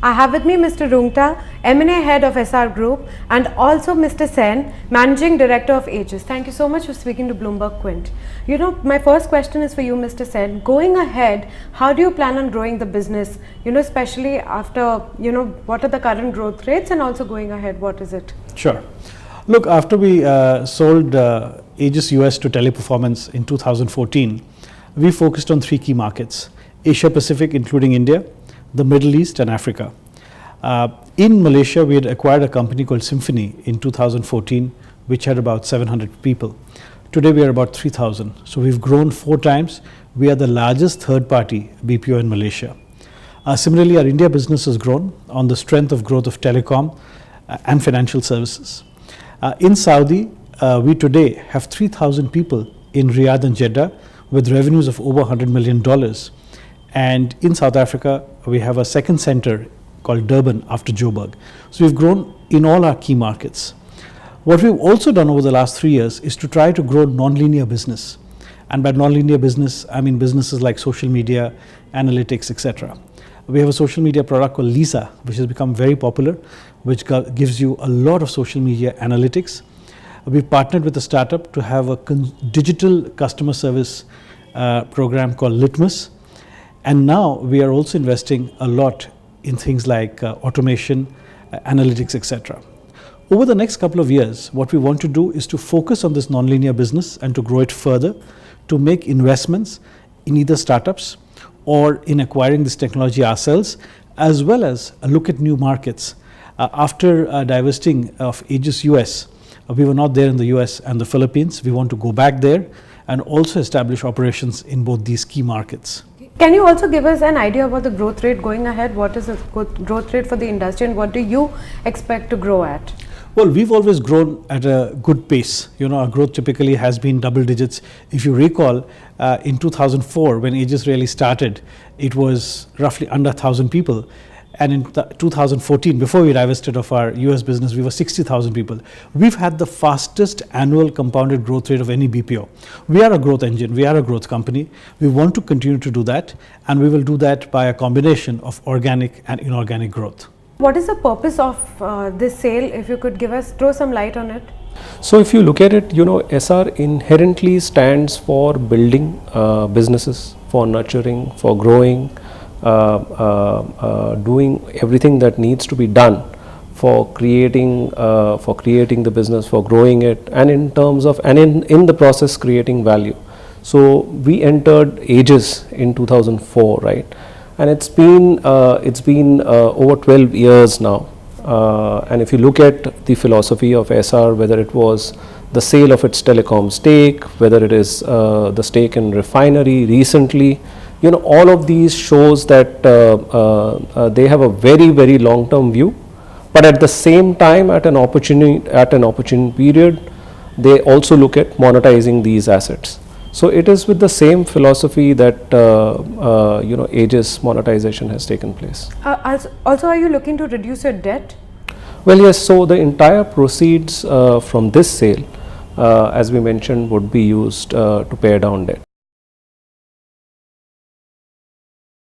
I have with me Mr. Rungta, M&A Head of Essar Group, and also Mr. Sen, Managing Director of Aegis. Thank you so much for speaking to Bloomberg Quint. You know, my first question is for you, Mr. Sen. Going ahead, how do you plan on growing the business? You know, especially after, what are the current growth rates, and also going ahead, what is it? Sure. Look, after we sold Aegis US to Teleperformance in 2014, we focused on 3 key markets: Asia Pacific, including India, the Middle East, and Africa. In Malaysia, we had acquired a company called Symphony in 2014, which had about 700 people. Today, we are about 3,000. So we've grown 4 times. We are the largest third-party BPO in Malaysia. Similarly, our India business has grown on the strength of growth of telecom and financial services. In Saudi, we today have 3,000 people in Riyadh and Jeddah with revenues of over $100 million. And in South Africa, we have a second center called Durban after Joburg. So we've grown in all our key markets. What we've also done over the last 3 years is to try to grow non-linear business. And by non-linear business, I mean businesses like social media, analytics, etc. We have a social media product called Lisa, which has become very popular, which gives you a lot of social media analytics. We've partnered with a startup to have a digital customer service program called Litmus. And now we are also investing a lot in things like automation, analytics, etc. Over the next couple of years, what we want to do is to focus on this nonlinear business and to grow it further, to make investments in either startups or in acquiring this technology ourselves, as well as look at new markets. After divesting of Aegis US, we were not there in the US and the Philippines. We want to go back there and also establish operations in both these key markets. Can you also give us an idea about the growth rate going ahead? What is the growth rate for the industry, and what do you expect to grow at? Well, we've always grown at a good pace. You know, our growth typically has been double digits. If you recall, in 2004, when Aegis really started, it was roughly under 1,000 people. And in 2014, before we divested of our US business, we were 60,000 people. We've had the fastest annual compounded growth rate of any BPO. We are a growth engine. We are a growth company. We want to continue to do that, and we will do that by a combination of organic and inorganic growth. What is the purpose of this sale? If you could throw some light on it. So if you look at it, Essar inherently stands for building businesses, for nurturing, for growing, doing everything that needs to be done for creating the business, for growing it, and in the process creating value. So we entered Aegis in 2004, right? And it's been over 12 years now. And if you look at the philosophy of Essar, whether it was the sale of its telecom stake, whether it is the stake in refinery recently, all of these shows that they have a very, very long-term view, but at the same time, at an opportune period, they also look at monetizing these assets. So it is with the same philosophy that Aegis monetization has taken place. Also, are you looking to reduce your debt? Well, yes. So the entire proceeds from this sale, as we mentioned, would be used to pay down debt.